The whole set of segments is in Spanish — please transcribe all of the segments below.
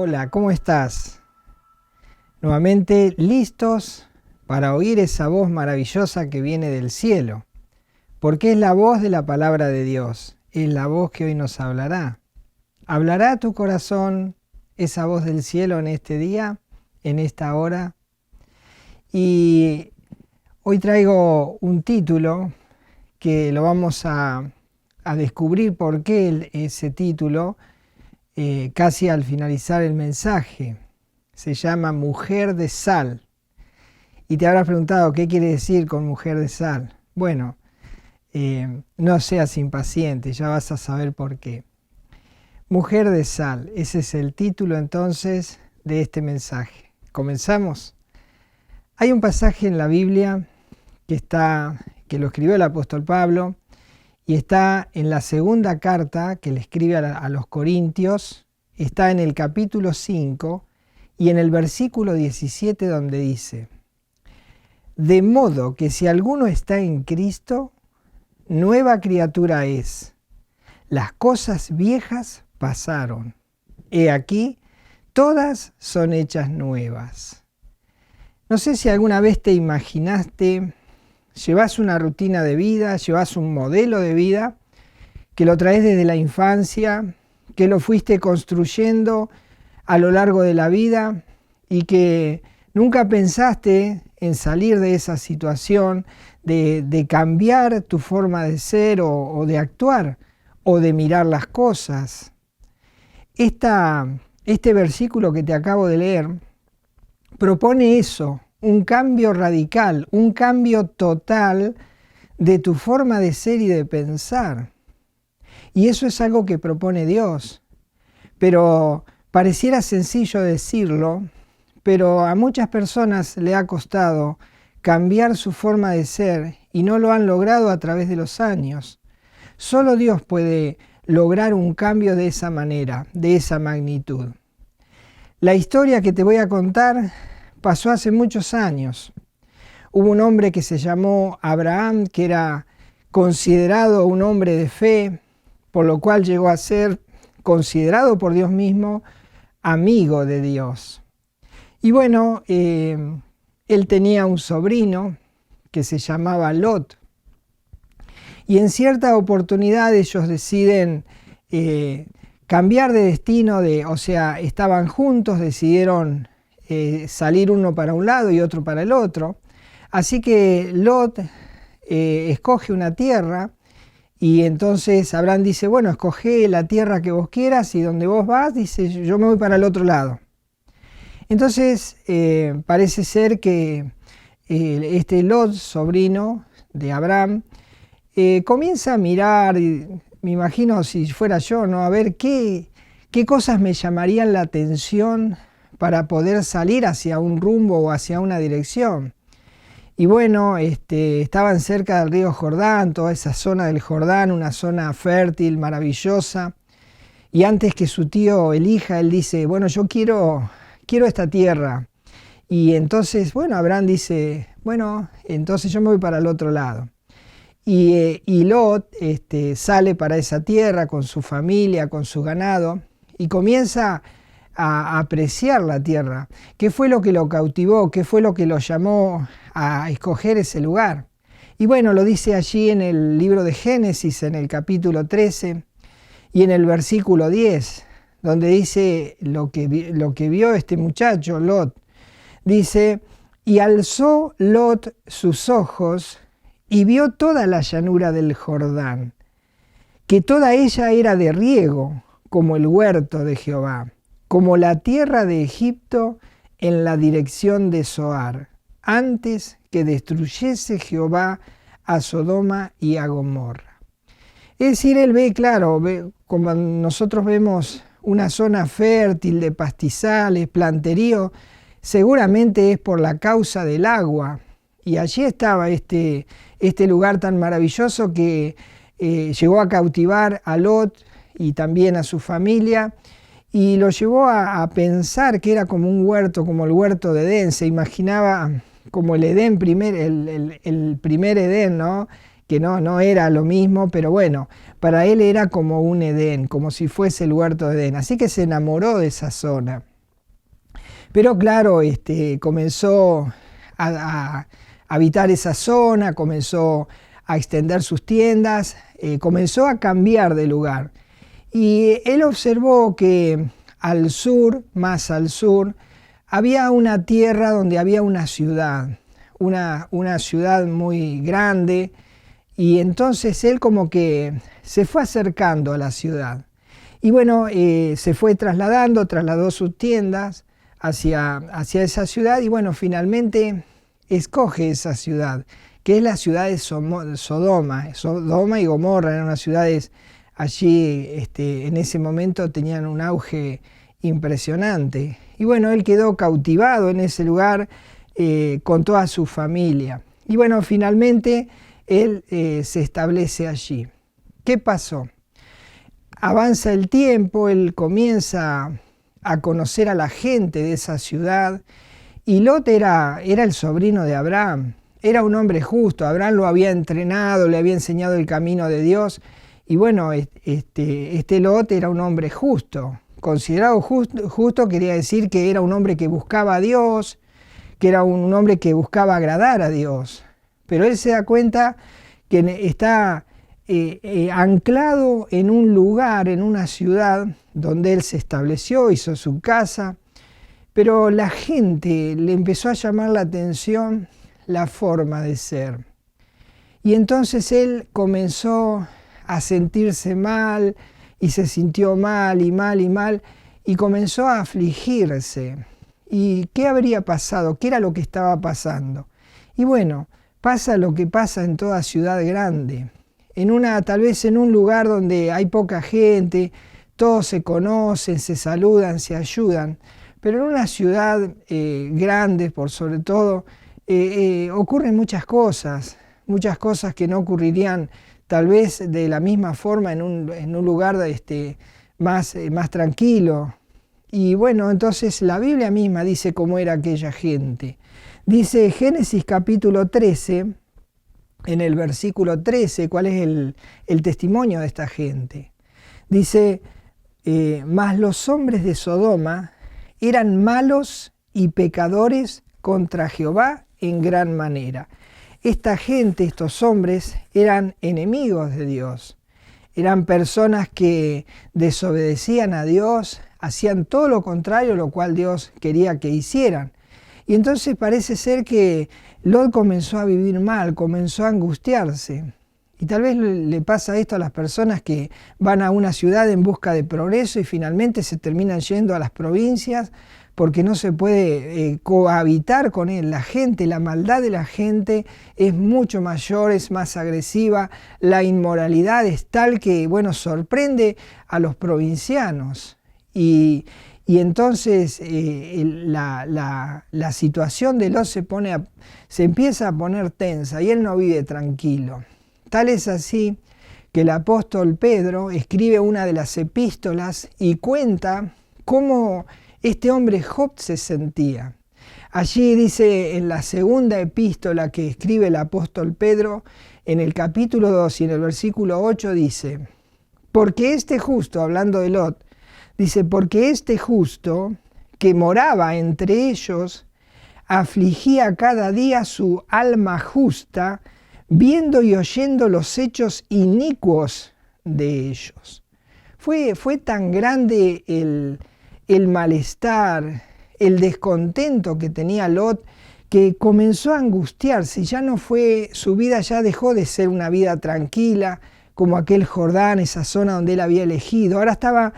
Hola, ¿cómo estás? Nuevamente listos para oír esa voz maravillosa que viene del cielo, porque es la voz de la palabra de Dios, es la voz que hoy nos hablará. ¿Hablará a tu corazón esa voz del cielo en este día, en esta hora? Y hoy traigo un título que lo vamos a descubrir por qué ese título casi al finalizar el mensaje. Se llama Mujer de Sal. Y te habrás preguntado qué quiere decir con mujer de sal. Bueno, no seas impaciente, ya vas a saber por qué. Mujer de sal, ese es el título entonces de este mensaje. ¿Comenzamos? Hay un pasaje en la Biblia que lo escribió el apóstol Pablo y está en la segunda carta que le escribe a los Corintios, está en el capítulo 5 y en el versículo 17 donde dice: de modo que si alguno está en Cristo, nueva criatura es. Las cosas viejas pasaron. He aquí, todas son hechas nuevas. No sé si alguna vez te imaginaste, llevas una rutina de vida, llevas un modelo de vida, que lo traes desde la infancia, que lo fuiste construyendo a lo largo de la vida y que nunca pensaste en salir de esa situación, de cambiar tu forma de ser o de actuar o de mirar las cosas. Este versículo que te acabo de leer propone eso, un cambio radical, un cambio total de tu forma de ser y de pensar. Y eso es algo que propone Dios. Pero pareciera sencillo decirlo, pero a muchas personas le ha costado cambiar su forma de ser y no lo han logrado a través de los años. Solo Dios puede lograr un cambio de esa manera, de esa magnitud. La historia que te voy a contar pasó hace muchos años. Hubo un hombre que se llamó Abraham, que era considerado un hombre de fe, por lo cual llegó a ser considerado por Dios mismo amigo de Dios. Y bueno, él tenía un sobrino que se llamaba Lot. Y en cierta oportunidad ellos deciden cambiar de destino, o sea, estaban juntos, decidieron salir uno para un lado y otro para el otro. Así que Lot escoge una tierra y entonces Abraham dice, bueno, escoge la tierra que vos quieras y donde vos vas, dice, yo me voy para el otro lado. Entonces parece ser que este Lot, sobrino de Abraham, comienza a mirar, me imagino si fuera yo, ¿no? A ver qué cosas me llamarían la atención para poder salir hacia un rumbo o hacia una dirección. Y bueno, estaban cerca del río Jordán, toda esa zona del Jordán, una zona fértil, maravillosa. Y antes que su tío elija, él dice, bueno, yo quiero esta tierra. Y entonces, bueno, Abraham dice, bueno, entonces yo me voy para el otro lado. Y Lot sale para esa tierra con su familia, con su ganado, y comienza a apreciar la tierra. ¿Qué fue lo que lo cautivó? ¿Qué fue lo que lo llamó a escoger ese lugar? Y bueno, lo dice allí en el libro de Génesis, en el capítulo 13 y en el versículo 10, donde dice lo que vio este muchacho, Lot. Dice, y alzó Lot sus ojos y vio toda la llanura del Jordán, que toda ella era de riego, como el huerto de Jehová, como la tierra de Egipto en la dirección de Zoar, antes que destruyese Jehová a Sodoma y a Gomorra. Es decir, él ve, claro, como nosotros vemos una zona fértil de pastizales, planterío, seguramente es por la causa del agua. Y allí estaba este lugar tan maravilloso que llegó a cautivar a Lot y también a su familia, y lo llevó a pensar que era como un huerto, como el huerto de Edén. Se imaginaba como el Edén, el primer Edén, ¿no? Que no era lo mismo, pero bueno, para él era como un Edén, como si fuese el huerto de Edén. Así que se enamoró de esa zona. Pero claro, comenzó a habitar esa zona, comenzó a extender sus tiendas, comenzó a cambiar de lugar. Y él observó que al sur, más al sur, había una tierra donde había una ciudad, una ciudad muy grande, y entonces él como que se fue acercando a la ciudad. Y bueno, se fue trasladó sus tiendas hacia esa ciudad y bueno, finalmente escoge esa ciudad, que es la ciudad de Sodoma. Sodoma y Gomorra eran unas ciudades allí, en ese momento tenían un auge impresionante. Y bueno, él quedó cautivado en ese lugar con toda su familia. Y bueno, finalmente él se establece allí. ¿Qué pasó? Avanza el tiempo, él comienza a conocer a la gente de esa ciudad y Lot era el sobrino de Abraham, era un hombre justo, Abraham lo había entrenado, le había enseñado el camino de Dios y bueno, este Lot era un hombre justo, considerado justo quería decir que era un hombre que buscaba a Dios, que era un hombre que buscaba agradar a Dios, pero él se da cuenta que está anclado en un lugar, en una ciudad donde él se estableció, hizo su casa, pero la gente le empezó a llamar la atención la forma de ser. Y entonces él comenzó a sentirse mal y se sintió mal y mal y mal y comenzó a afligirse. ¿Y qué habría pasado? ¿Qué era lo que estaba pasando? Y bueno, pasa lo que pasa en toda ciudad grande. Tal vez en un lugar donde hay poca gente, todos se conocen, se saludan, se ayudan, pero en una ciudad grande, por sobre todo, ocurren muchas cosas que no ocurrirían tal vez de la misma forma en un lugar más tranquilo. Y bueno, entonces la Biblia misma dice cómo era aquella gente. Dice Génesis capítulo 13, en el versículo 13, cuál es el testimonio de esta gente. Dice, mas los hombres de Sodoma eran malos y pecadores contra Jehová en gran manera. Esta gente, estos hombres, eran enemigos de Dios. Eran personas que desobedecían a Dios, hacían todo lo contrario a lo cual Dios quería que hicieran. Y entonces parece ser que Lot comenzó a vivir mal, comenzó a angustiarse. Y tal vez le pasa esto a las personas que van a una ciudad en busca de progreso y finalmente se terminan yendo a las provincias porque no se puede cohabitar con él. La gente, la maldad de la gente es mucho mayor, es más agresiva. La inmoralidad es tal que, bueno, sorprende a los provincianos. Y entonces la situación de Lot se empieza a poner tensa y él no vive tranquilo. Tal es así que el apóstol Pedro escribe una de las epístolas y cuenta cómo este hombre Job se sentía. Allí dice en la segunda epístola que escribe el apóstol Pedro, en el capítulo 2 y en el versículo 8 dice, porque este justo, hablando de Lot, dice, porque este justo que moraba entre ellos, afligía cada día su alma justa, viendo y oyendo los hechos inicuos de ellos. Fue tan grande el malestar, el descontento que tenía Lot, que comenzó a angustiarse. Su vida ya dejó de ser una vida tranquila, como aquel Jordán, esa zona donde él había elegido. Ahora estaba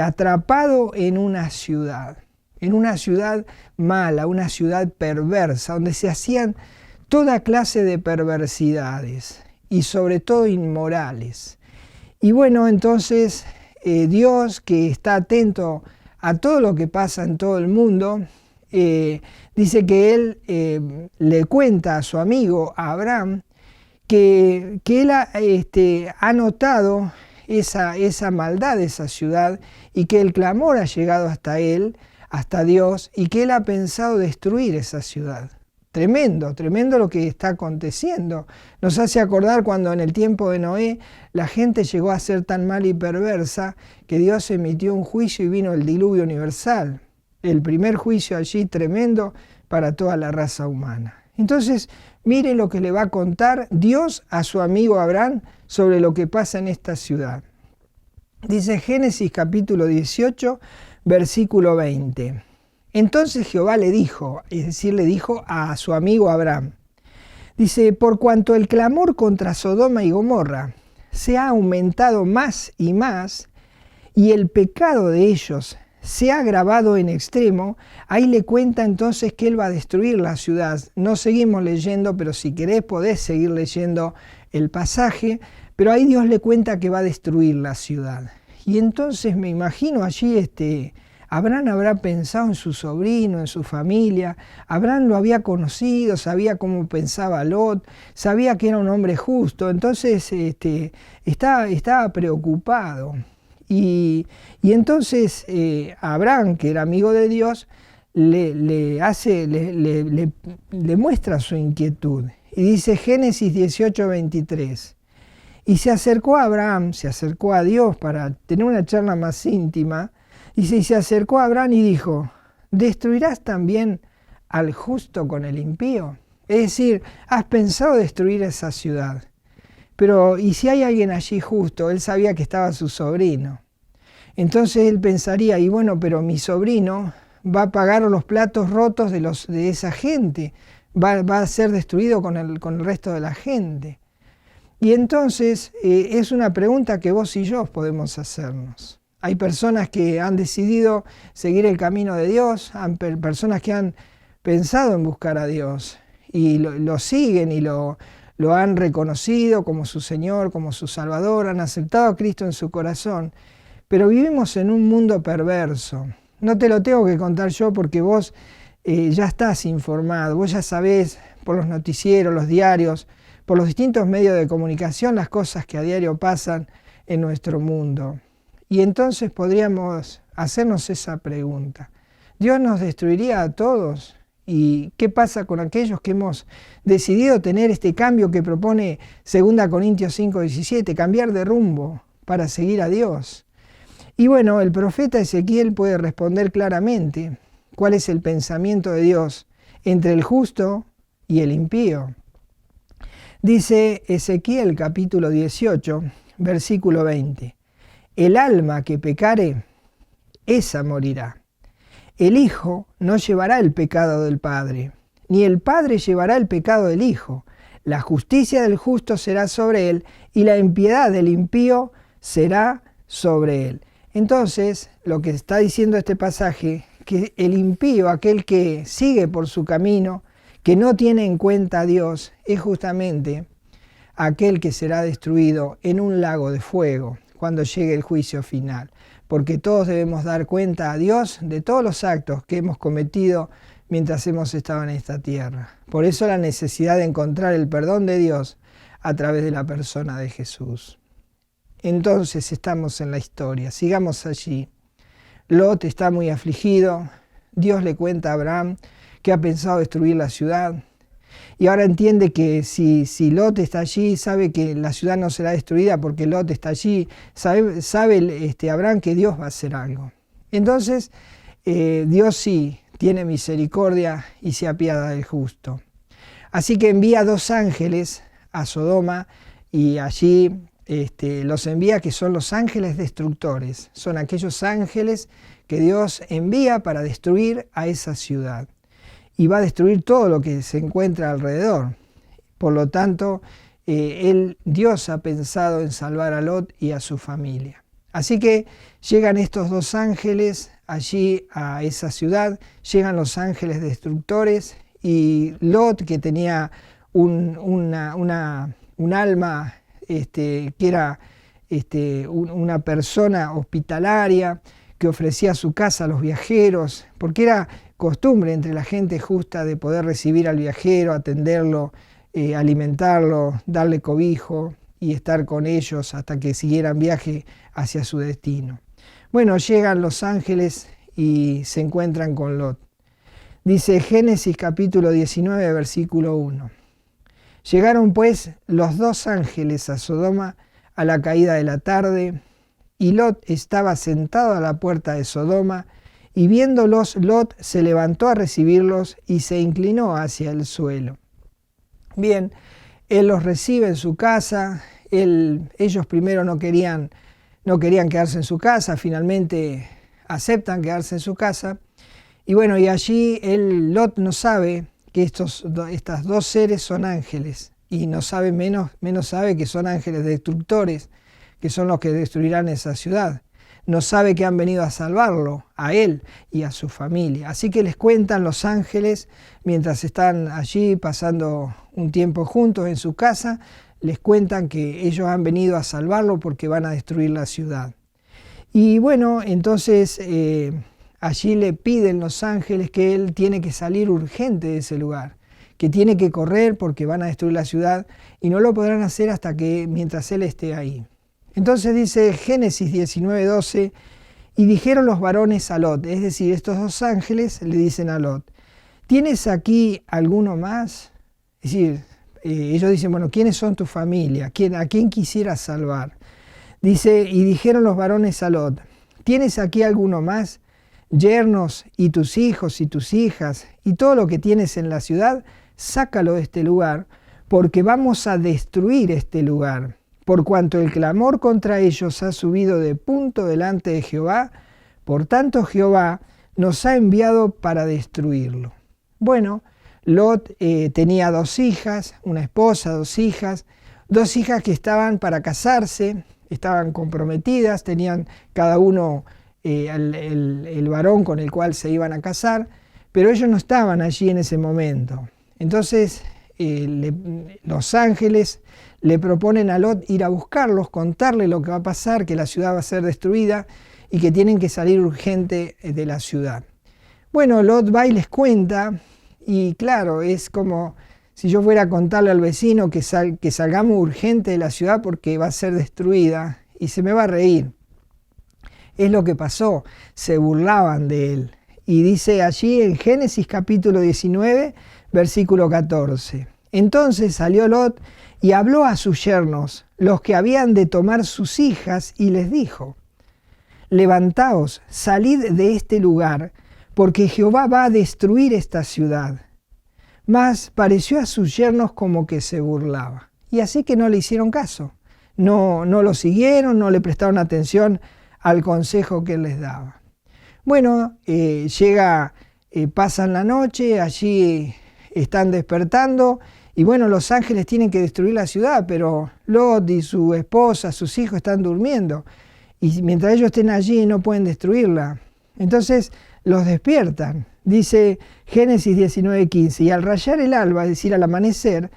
atrapado en una ciudad mala, una ciudad perversa, donde se hacían toda clase de perversidades y sobre todo inmorales. Y bueno, entonces Dios, que está atento a todo lo que pasa en todo el mundo, dice que él le cuenta a su amigo, a Abraham, que él ha notado esa maldad de esa ciudad y que el clamor ha llegado hasta él, hasta Dios, y que él ha pensado destruir esa ciudad. Tremendo, tremendo lo que está aconteciendo. Nos hace acordar cuando en el tiempo de Noé la gente llegó a ser tan mal y perversa que Dios emitió un juicio y vino el diluvio universal. El primer juicio allí tremendo para toda la raza humana. Entonces, mire lo que le va a contar Dios a su amigo Abraham sobre lo que pasa en esta ciudad. Dice Génesis capítulo 18, versículo 20. Entonces Jehová le dijo, es decir, le dijo a su amigo Abraham, dice, por cuanto el clamor contra Sodoma y Gomorra se ha aumentado más y más, y el pecado de ellos se ha agravado en extremo, ahí le cuenta entonces que él va a destruir la ciudad. No seguimos leyendo, pero si querés podés seguir leyendo el pasaje, pero ahí Dios le cuenta que va a destruir la ciudad. Y entonces me imagino allí Abraham habrá pensado en su sobrino, en su familia. Abraham lo había conocido, sabía cómo pensaba Lot, sabía que era un hombre justo, entonces estaba preocupado. Y entonces Abraham, que era amigo de Dios, le muestra su inquietud. Y dice Génesis 18, 23. Y se acercó a Abraham, se acercó a Dios para tener una charla más íntima. Dice, y se acercó a Abraham y dijo, ¿destruirás también al justo con el impío? Es decir, has pensado destruir esa ciudad. Pero, ¿y si hay alguien allí justo? Él sabía que estaba su sobrino. Entonces él pensaría, y bueno, pero mi sobrino va a pagar los platos rotos de esa gente. Va a ser destruido con el resto de la gente. Y entonces es una pregunta que vos y yo podemos hacernos. Hay personas que han decidido seguir el camino de Dios, personas que han pensado en buscar a Dios y lo siguen y lo han reconocido como su Señor, como su Salvador, han aceptado a Cristo en su corazón, pero vivimos en un mundo perverso. No te lo tengo que contar yo porque vos ya estás informado, vos ya sabés por los noticieros, los diarios, por los distintos medios de comunicación las cosas que a diario pasan en nuestro mundo. Y entonces podríamos hacernos esa pregunta. ¿Dios nos destruiría a todos? ¿Y qué pasa con aquellos que hemos decidido tener este cambio que propone 2 Corintios 5:17, cambiar de rumbo para seguir a Dios? Y bueno, el profeta Ezequiel puede responder claramente cuál es el pensamiento de Dios entre el justo y el impío. Dice Ezequiel capítulo 18, versículo 20. El alma que pecare, esa morirá. El Hijo no llevará el pecado del Padre, ni el Padre llevará el pecado del Hijo. La justicia del justo será sobre él, y la impiedad del impío será sobre él. Entonces, lo que está diciendo este pasaje, que el impío, aquel que sigue por su camino, que no tiene en cuenta a Dios, es justamente aquel que será destruido en un lago de fuego cuando llegue el juicio final. Porque todos debemos dar cuenta a Dios de todos los actos que hemos cometido mientras hemos estado en esta tierra. Por eso la necesidad de encontrar el perdón de Dios a través de la persona de Jesús. Entonces estamos en la historia, sigamos allí. Lot está muy afligido, Dios le cuenta a Abraham que ha pensado destruir la ciudad. Y ahora entiende que si Lot está allí, sabe que la ciudad no será destruida porque Lot está allí, sabe Abraham que Dios va a hacer algo. Entonces, Dios sí tiene misericordia y se apiada del justo. Así que envía 2 ángeles a Sodoma y allí los envía, que son los ángeles destructores. Son aquellos ángeles que Dios envía para destruir a esa ciudad. Y va a destruir todo lo que se encuentra alrededor. Por lo tanto, Dios ha pensado en salvar a Lot y a su familia. Así que llegan estos 2 ángeles allí a esa ciudad, llegan los ángeles destructores y Lot, que tenía un alma que era una persona hospitalaria, que ofrecía su casa a los viajeros, porque era costumbre entre la gente justa de poder recibir al viajero, atenderlo, alimentarlo, darle cobijo y estar con ellos hasta que siguieran viaje hacia su destino. Bueno, llegan los ángeles y se encuentran con Lot. Dice Génesis capítulo 19, versículo 1. Llegaron pues los 2 ángeles a Sodoma a la caída de la tarde, y Lot estaba sentado a la puerta de Sodoma, y viéndolos, Lot se levantó a recibirlos y se inclinó hacia el suelo. Bien, él los recibe en su casa. Ellos primero no querían quedarse en su casa, finalmente aceptan quedarse en su casa. Y bueno, y allí Lot no sabe que estas dos seres son ángeles, y no sabe menos sabe que son ángeles destructores, que son los que destruirán esa ciudad. No sabe que han venido a salvarlo, a él y a su familia. Así que les cuentan los ángeles, mientras están allí pasando un tiempo juntos en su casa, les cuentan que ellos han venido a salvarlo porque van a destruir la ciudad. Y bueno, entonces allí le piden los ángeles que él tiene que salir urgente de ese lugar, que tiene que correr porque van a destruir la ciudad y no lo podrán hacer mientras él esté ahí. Entonces dice Génesis 19:12, y dijeron los varones a Lot, es decir, estos dos ángeles le dicen a Lot, ¿tienes aquí alguno más? Es decir, ellos dicen, bueno, ¿quiénes son tu familia? ¿A quién quisieras salvar? Dice, y dijeron los varones a Lot, ¿tienes aquí alguno más? Yernos y tus hijos y tus hijas y todo lo que tienes en la ciudad, sácalo de este lugar, porque vamos a destruir este lugar. Por cuanto el clamor contra ellos ha subido de punto delante de Jehová, por tanto Jehová nos ha enviado para destruirlo. Bueno, Lot tenía dos hijas, una esposa, dos hijas que estaban para casarse, estaban comprometidas, tenían cada uno el varón con el cual se iban a casar, pero ellos no estaban allí en ese momento. Entonces los ángeles le proponen a Lot ir a buscarlos, contarle lo que va a pasar, que la ciudad va a ser destruida y que tienen que salir urgente de la ciudad. Bueno, Lot va y les cuenta, y claro, es como si yo fuera a contarle al vecino que salgamos urgente de la ciudad porque va a ser destruida, y se me va a reír. Es lo que pasó, se burlaban de él. Y dice allí en Génesis capítulo 19, versículo 14. Entonces salió Lot y habló a sus yernos, los que habían de tomar sus hijas, y les dijo, levantaos, salid de este lugar, porque Jehová va a destruir esta ciudad. Mas pareció a sus yernos como que se burlaba. Y así que no le hicieron caso. No lo siguieron, no le prestaron atención al consejo que él les daba. Bueno, pasan la noche, allí están despertando, y bueno, los ángeles tienen que destruir la ciudad, pero Lot y su esposa, sus hijos están durmiendo, y mientras ellos estén allí no pueden destruirla. Entonces los despiertan. Dice Génesis 19:15, y al rayar el alba, es decir, al amanecer,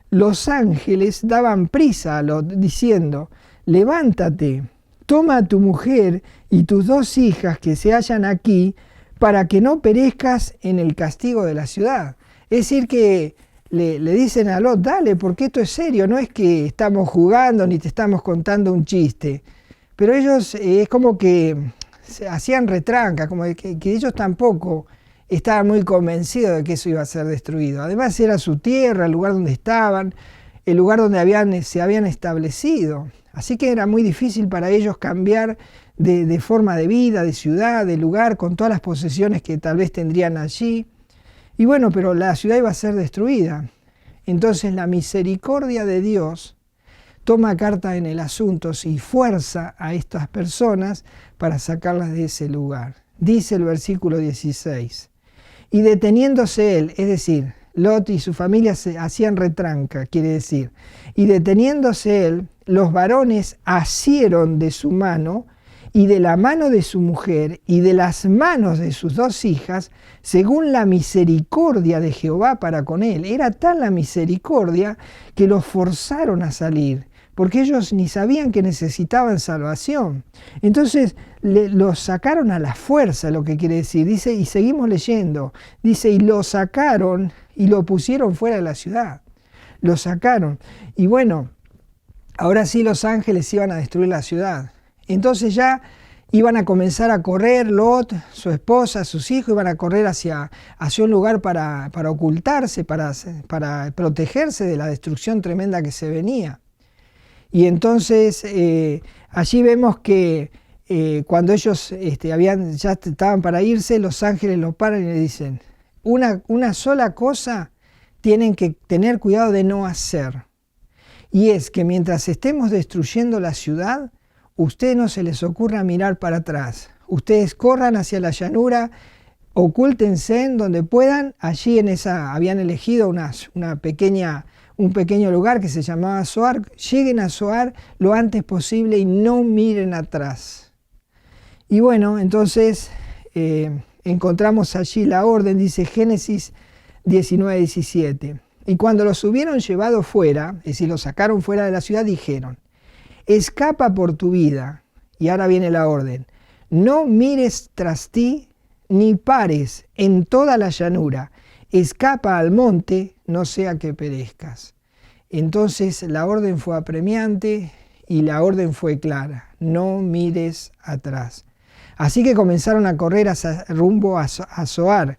los ángeles daban prisa a Lot, diciendo, levántate, toma a tu mujer y tus dos hijas que se hallan aquí, para que no perezcas en el castigo de la ciudad. Es decir, que le dicen a Lot, dale, porque esto es serio, no es que estamos jugando ni te estamos contando un chiste. Pero ellos es como que se hacían retranca, como que ellos tampoco estaban muy convencidos de que eso iba a ser destruido. Además era su tierra, el lugar donde estaban, el lugar donde se habían establecido. Así que era muy difícil para ellos cambiar de forma de vida, de ciudad, de lugar, con todas las posesiones que tal vez tendrían allí. Y bueno, pero la ciudad iba a ser destruida. Entonces la misericordia de Dios toma carta en el asunto y fuerza a estas personas para sacarlas de ese lugar. Dice el versículo 16. Y deteniéndose él, es decir, Lot y su familia se hacían retranca, quiere decir, y deteniéndose él, los varones asieron de su mano y de la mano de su mujer y de las manos de sus dos hijas, según la misericordia de Jehová para con él. Era tal la misericordia que los forzaron a salir, porque ellos ni sabían que necesitaban salvación. Entonces los sacaron a la fuerza, lo que quiere decir. Dice, y seguimos leyendo, dice, y lo sacaron y lo pusieron fuera de la ciudad. Lo sacaron. Y bueno, ahora sí los ángeles iban a destruir la ciudad. Entonces ya iban a comenzar a correr, Lot, su esposa, sus hijos, iban a correr hacia un lugar para ocultarse, para protegerse de la destrucción tremenda que se venía. Y entonces allí vemos que cuando ellos ya estaban para irse, los ángeles los paran y le dicen, una sola cosa tienen que tener cuidado de no hacer. Y es que mientras estemos destruyendo la ciudad, ustedes no se les ocurra mirar para atrás. Ustedes corran hacia la llanura, ocúltense en donde puedan. Allí habían elegido un pequeño lugar que se llamaba Zoar. Lleguen a Zoar lo antes posible y no miren atrás. Y bueno, entonces encontramos allí la orden, dice Génesis 19:17. Y cuando los hubieron llevado fuera, es decir, los sacaron fuera de la ciudad, dijeron, escapa por tu vida. Y ahora viene la orden, no mires tras ti, ni pares en toda la llanura, escapa al monte, no sea que perezcas. Entonces la orden fue apremiante y la orden fue clara, no mires atrás. Así que comenzaron a correr rumbo a Zoar.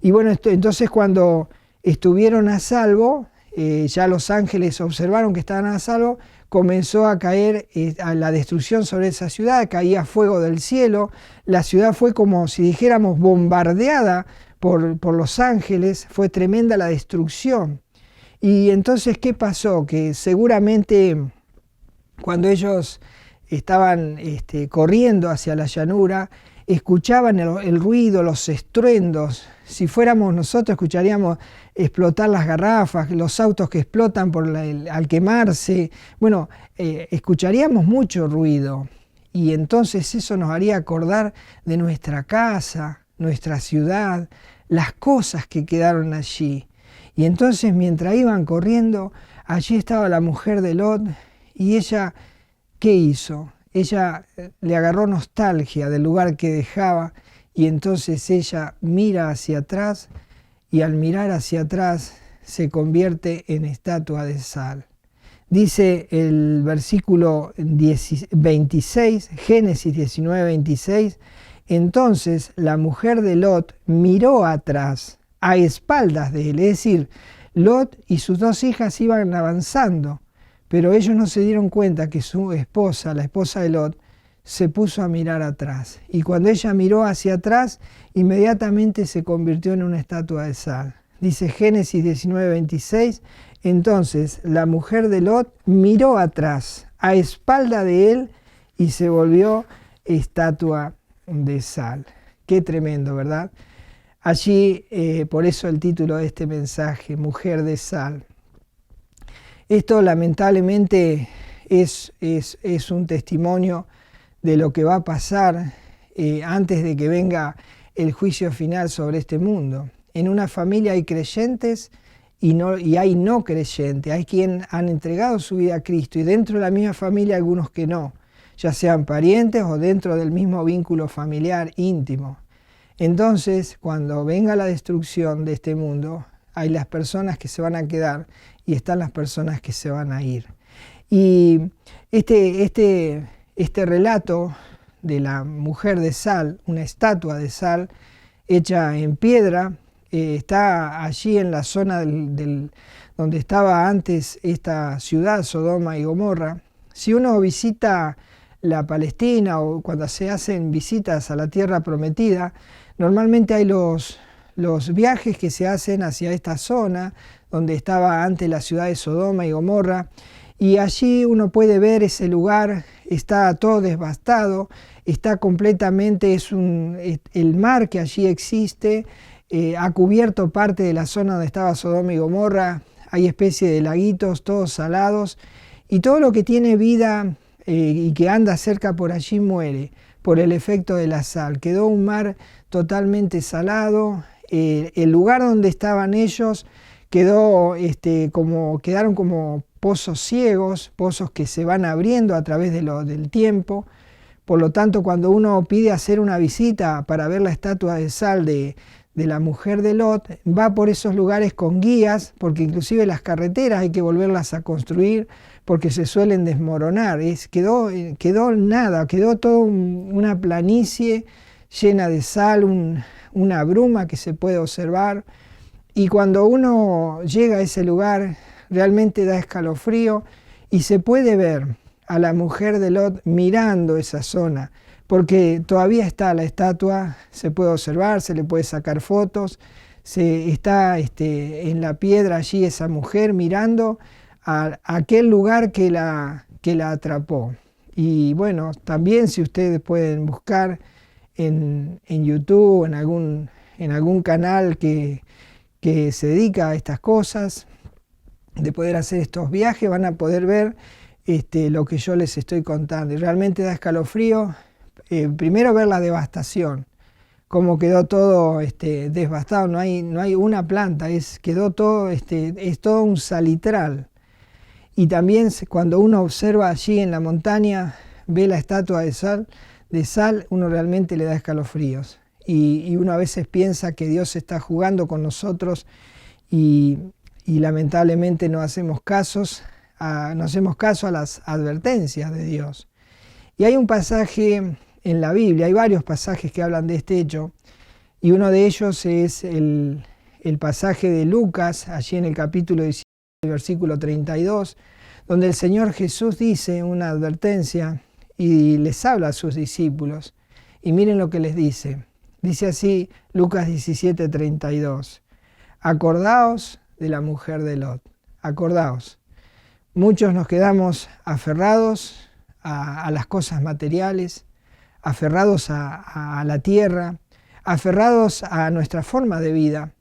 Y bueno, entonces cuando estuvieron a salvo, ya los ángeles observaron que estaban a salvo, comenzó a caer la destrucción sobre esa ciudad, caía fuego del cielo, la ciudad fue como si dijéramos bombardeada por los ángeles, fue tremenda la destrucción. Y entonces, ¿qué pasó? Que seguramente cuando ellos estaban corriendo hacia la llanura, escuchaban el ruido, los estruendos. Si fuéramos nosotros, escucharíamos explotar las garrafas, los autos que explotan al quemarse. Bueno, escucharíamos mucho ruido. Y entonces eso nos haría acordar de nuestra casa, nuestra ciudad, las cosas que quedaron allí. Y entonces mientras iban corriendo, allí estaba la mujer de Lot y ella, ¿qué hizo? Ella le agarró nostalgia del lugar que dejaba y entonces ella mira hacia atrás y al mirar hacia atrás se convierte en estatua de sal. Dice el versículo 26, Génesis 19:26, entonces la mujer de Lot miró atrás, a espaldas de él, es decir, Lot y sus dos hijas iban avanzando, pero ellos no se dieron cuenta que su esposa, la esposa de Lot, se puso a mirar atrás. Y cuando ella miró hacia atrás, inmediatamente se convirtió en una estatua de sal. Dice Génesis 19:26, entonces la mujer de Lot miró atrás, a espalda de él, y se volvió estatua de sal. Qué tremendo, ¿verdad? Allí, por eso el título de este mensaje, Mujer de Sal. Esto lamentablemente es un testimonio de lo que va a pasar antes de que venga el juicio final sobre este mundo. En una familia hay creyentes y hay no creyentes, hay quienes han entregado su vida a Cristo y dentro de la misma familia algunos que no, ya sean parientes o dentro del mismo vínculo familiar íntimo. Entonces, cuando venga la destrucción de este mundo, hay las personas que se van a quedar y están las personas que se van a ir. Y este relato de la mujer de sal, una estatua de sal hecha en piedra, está allí en la zona donde estaba antes esta ciudad, Sodoma y Gomorra. Si uno visita la Palestina o cuando se hacen visitas a la tierra prometida, normalmente hay los viajes que se hacen hacia esta zona donde estaba antes la ciudad de Sodoma y Gomorra, y allí uno puede ver ese lugar, está todo devastado, está completamente, el mar que allí existe ha cubierto parte de la zona donde estaba Sodoma y Gomorra, hay especie de laguitos, todos salados, y todo lo que tiene vida y que anda cerca por allí muere por el efecto de la sal. Quedó un mar totalmente salado, el lugar donde estaban ellos quedaron como pozos ciegos, pozos que se van abriendo a través del tiempo. Por lo tanto, cuando uno pide hacer una visita para ver la estatua de sal de la mujer de Lot, va por esos lugares con guías, porque inclusive las carreteras hay que volverlas a construir porque se suelen desmoronar. Quedó nada, quedó toda una planicie llena de sal, una bruma que se puede observar. Y cuando uno llega a ese lugar, realmente da escalofrío y se puede ver a la mujer de Lot mirando esa zona, porque todavía está la estatua, se puede observar, se le puede sacar fotos, está en la piedra allí esa mujer mirando a aquel lugar que la atrapó. Y bueno, también si ustedes pueden buscar en YouTube, en algún canal que se dedica a estas cosas, de poder hacer estos viajes, van a poder ver lo que yo les estoy contando. Y realmente da escalofrío, primero ver la devastación, cómo quedó todo devastado, no hay una planta, quedó todo, es todo un salitral. Y también cuando uno observa allí en la montaña, ve la estatua de sal, uno realmente le da escalofríos. Y uno a veces piensa que Dios está jugando con nosotros y lamentablemente no hacemos caso a las advertencias de Dios. Y hay un pasaje en la Biblia, hay varios pasajes que hablan de este hecho, y uno de ellos es el pasaje de Lucas, allí en el capítulo 17, versículo 32, donde el Señor Jesús dice una advertencia y les habla a sus discípulos. Y miren lo que les dice. Dice así Lucas 17, 32. Acordaos de la mujer de Lot. Acordaos. Muchos nos quedamos aferrados a las cosas materiales, aferrados a la tierra, aferrados a nuestra forma de vida.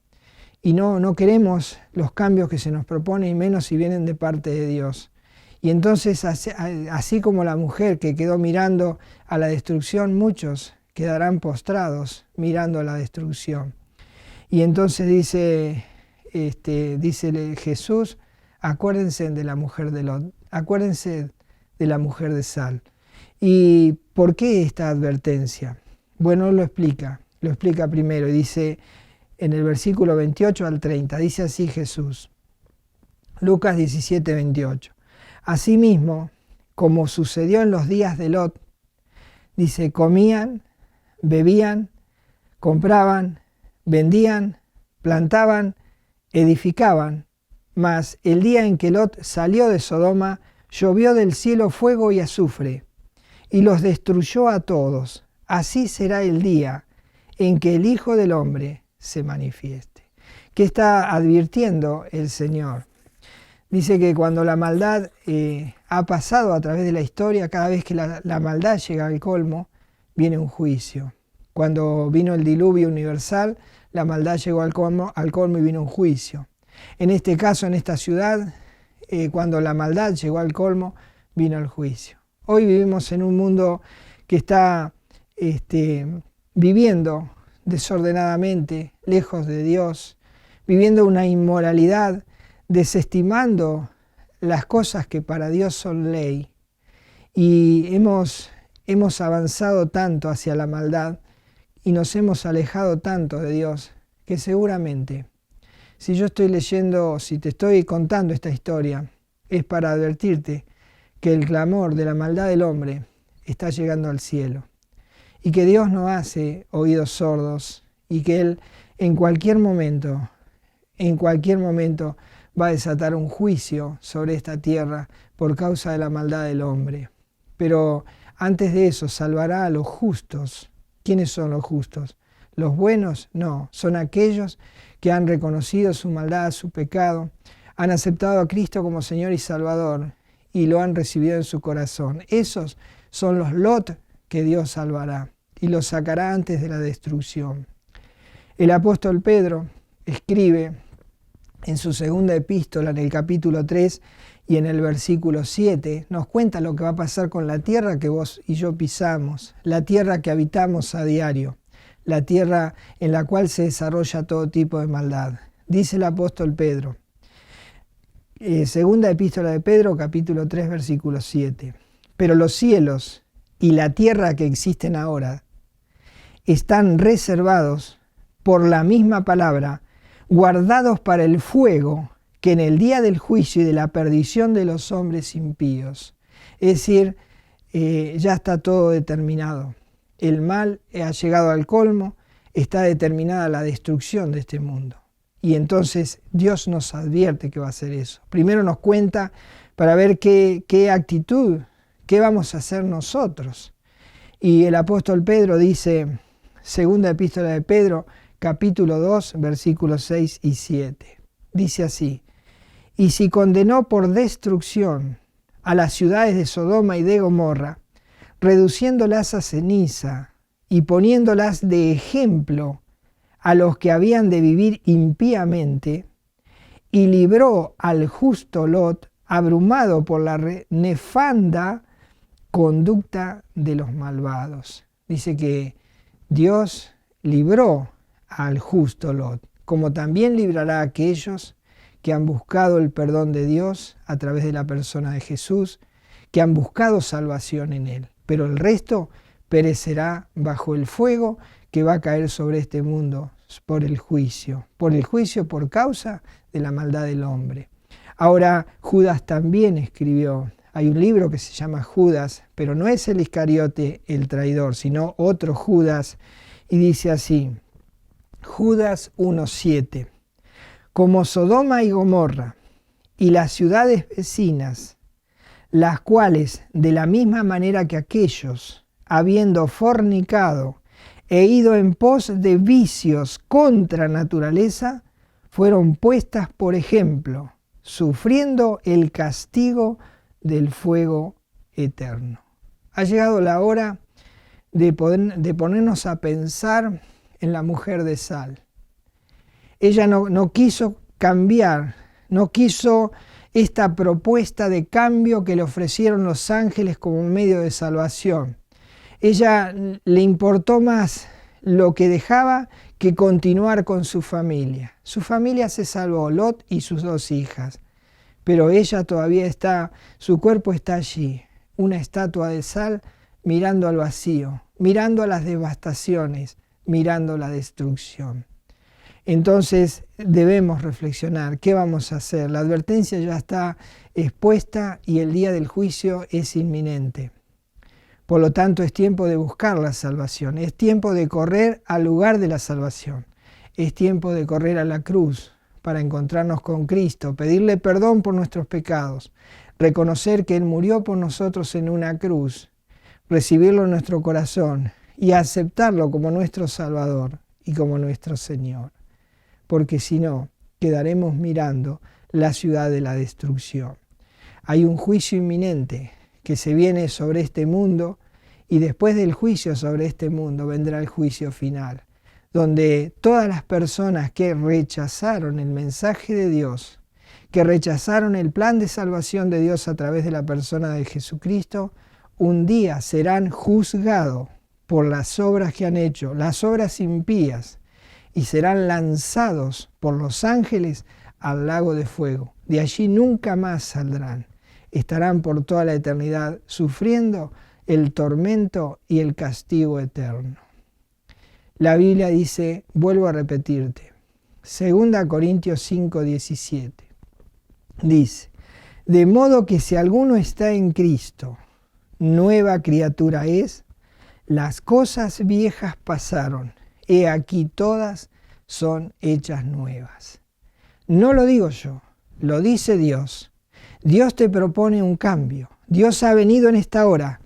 Y no queremos los cambios que se nos proponen, y menos si vienen de parte de Dios. Y entonces, así como la mujer que quedó mirando a la destrucción, muchos quedarán postrados mirando a la destrucción. Y entonces dice Jesús, acuérdense de la mujer de Lot, acuérdense de la mujer de Sal. ¿Y por qué esta advertencia? Bueno, lo explica primero, y dice en el versículo 28 al 30, dice así Jesús, Lucas 17, 28. Asimismo, como sucedió en los días de Lot, dice, comían, bebían, compraban, vendían, plantaban, edificaban, mas el día en que Lot salió de Sodoma, llovió del cielo fuego y azufre, y los destruyó a todos. Así será el día en que el Hijo del Hombre se manifieste. ¿Qué está advirtiendo el Señor? Dice que cuando la maldad ha pasado a través de la historia, cada vez que la maldad llega al colmo, viene un juicio. Cuando vino el diluvio universal, la maldad llegó al colmo y vino un juicio. En este caso, en esta ciudad, cuando la maldad llegó al colmo, vino el juicio. Hoy vivimos en un mundo que está viviendo desordenadamente, lejos de Dios, viviendo una inmoralidad, desestimando las cosas que para Dios son ley. Y hemos avanzado tanto hacia la maldad y nos hemos alejado tanto de Dios que seguramente, si yo estoy leyendo, si te estoy contando esta historia, es para advertirte que el clamor de la maldad del hombre está llegando al cielo y que Dios no hace oídos sordos y que Él en cualquier momento va a desatar un juicio sobre esta tierra por causa de la maldad del hombre. Pero antes de eso salvará a los justos. ¿Quiénes son los justos? ¿Los buenos? No, son aquellos que han reconocido su maldad, su pecado, han aceptado a Cristo como Señor y Salvador y lo han recibido en su corazón. Esos son los Lot que Dios salvará y los sacará antes de la destrucción. El apóstol Pedro escribe en su segunda epístola, en el capítulo 3 y en el versículo 7, nos cuenta lo que va a pasar con la tierra que vos y yo pisamos, la tierra que habitamos a diario, la tierra en la cual se desarrolla todo tipo de maldad. Dice el apóstol Pedro, segunda epístola de Pedro, capítulo 3, versículo 7. Pero los cielos y la tierra que existen ahora están reservados por la misma palabra, guardados para el fuego que en el día del juicio y de la perdición de los hombres impíos. Es decir, ya está todo determinado. El mal ha llegado al colmo, está determinada la destrucción de este mundo. Y entonces Dios nos advierte que va a hacer eso. Primero nos cuenta para ver qué actitud, qué vamos a hacer nosotros. Y el apóstol Pedro dice, segunda epístola de Pedro, capítulo 2, versículos 6 y 7. Dice así: y si condenó por destrucción a las ciudades de Sodoma y de Gomorra, reduciéndolas a ceniza y poniéndolas de ejemplo a los que habían de vivir impíamente, y libró al justo Lot, abrumado por la nefanda conducta de los malvados. Dice que Dios libró al justo Lot, como también librará a aquellos que han buscado el perdón de Dios a través de la persona de Jesús, que han buscado salvación en Él. Pero el resto perecerá bajo el fuego que va a caer sobre este mundo por el juicio por causa de la maldad del hombre. Ahora, Judas también escribió. Hay un libro que se llama Judas, pero no es el Iscariote el traidor, sino otro Judas, y dice así, Judas 1:7, como Sodoma y Gomorra y las ciudades vecinas, las cuales de la misma manera que aquellos, habiendo fornicado e ido en pos de vicios contra naturaleza, fueron puestas por ejemplo, sufriendo el castigo del fuego eterno. Ha llegado la hora de ponernos a pensar en la mujer de sal. Ella no quiso cambiar, no quiso esta propuesta de cambio que le ofrecieron los ángeles como medio de salvación. Ella le importó más lo que dejaba que continuar con su familia. Su familia se salvó, Lot y sus 2 hijas. Pero ella todavía está, su cuerpo está allí, una estatua de sal mirando al vacío, mirando a las devastaciones, mirando la destrucción. Entonces debemos reflexionar, ¿qué vamos a hacer? La advertencia ya está expuesta y el día del juicio es inminente. Por lo tanto, es tiempo de buscar la salvación, es tiempo de correr al lugar de la salvación, es tiempo de correr a la cruz para encontrarnos con Cristo, pedirle perdón por nuestros pecados, reconocer que Él murió por nosotros en una cruz, recibirlo en nuestro corazón y aceptarlo como nuestro Salvador y como nuestro Señor. Porque si no, quedaremos mirando la ciudad de la destrucción. Hay un juicio inminente que se viene sobre este mundo y después del juicio sobre este mundo vendrá el juicio final, donde todas las personas que rechazaron el mensaje de Dios, que rechazaron el plan de salvación de Dios a través de la persona de Jesucristo, un día serán juzgados por las obras que han hecho, las obras impías, y serán lanzados por los ángeles al lago de fuego. De allí nunca más saldrán. Estarán por toda la eternidad sufriendo el tormento y el castigo eterno. La Biblia dice, vuelvo a repetirte, 2 Corintios 5:17, dice, de modo que si alguno está en Cristo, nueva criatura es, las cosas viejas pasaron, he aquí todas son hechas nuevas. No lo digo yo, lo dice Dios. Dios te propone un cambio. Dios ha venido en esta hora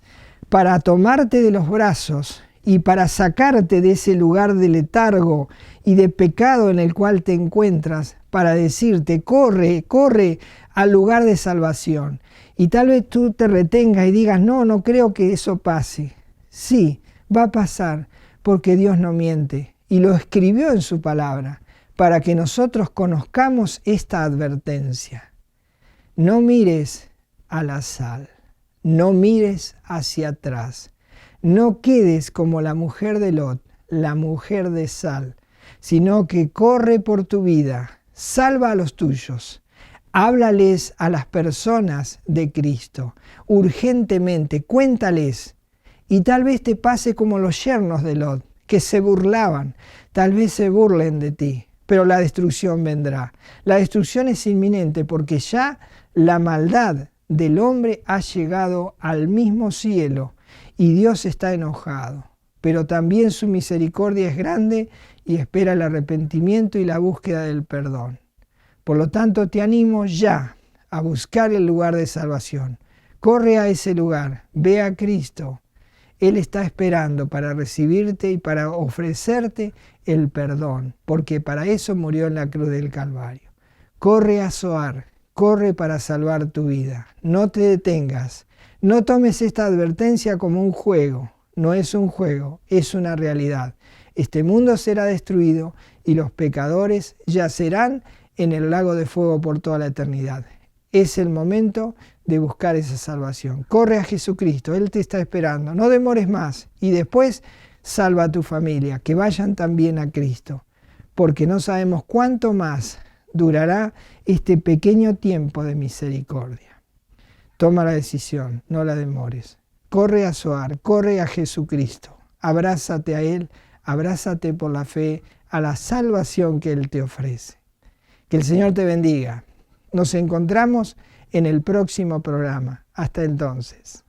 para tomarte de los brazos y para sacarte de ese lugar de letargo y de pecado en el cual te encuentras, para decirte, corre, corre al lugar de salvación. Y tal vez tú te retengas y digas, no creo que eso pase. Sí, va a pasar, porque Dios no miente y lo escribió en su palabra para que nosotros conozcamos esta advertencia. No mires a la sal, no mires hacia atrás, no quedes como la mujer de Lot, la mujer de sal, sino que corre por tu vida, salva a los tuyos, háblales a las personas de Cristo, urgentemente, cuéntales. Y tal vez te pase como los yernos de Lot, que se burlaban, tal vez se burlen de ti, pero la destrucción vendrá. La destrucción es inminente porque ya la maldad del hombre ha llegado al mismo cielo y Dios está enojado. Pero también su misericordia es grande y espera el arrepentimiento y la búsqueda del perdón. Por lo tanto, te animo ya a buscar el lugar de salvación. Corre a ese lugar, ve a Cristo. Él está esperando para recibirte y para ofrecerte el perdón, porque para eso murió en la cruz del Calvario. Corre a Zoar, corre para salvar tu vida. No te detengas. No tomes esta advertencia como un juego. No es un juego, es una realidad. Este mundo será destruido y los pecadores yacerán en el lago de fuego por toda la eternidad. Es el momento de buscar esa salvación. Corre a Jesucristo, Él te está esperando. No demores más y después salva a tu familia, que vayan también a Cristo, porque no sabemos cuánto más durará este pequeño tiempo de misericordia. Toma la decisión, no la demores. Corre a Zoar, corre a Jesucristo. Abrázate a Él, abrázate por la fe a la salvación que Él te ofrece. Que el Señor te bendiga. Nos encontramos en el próximo programa. Hasta entonces.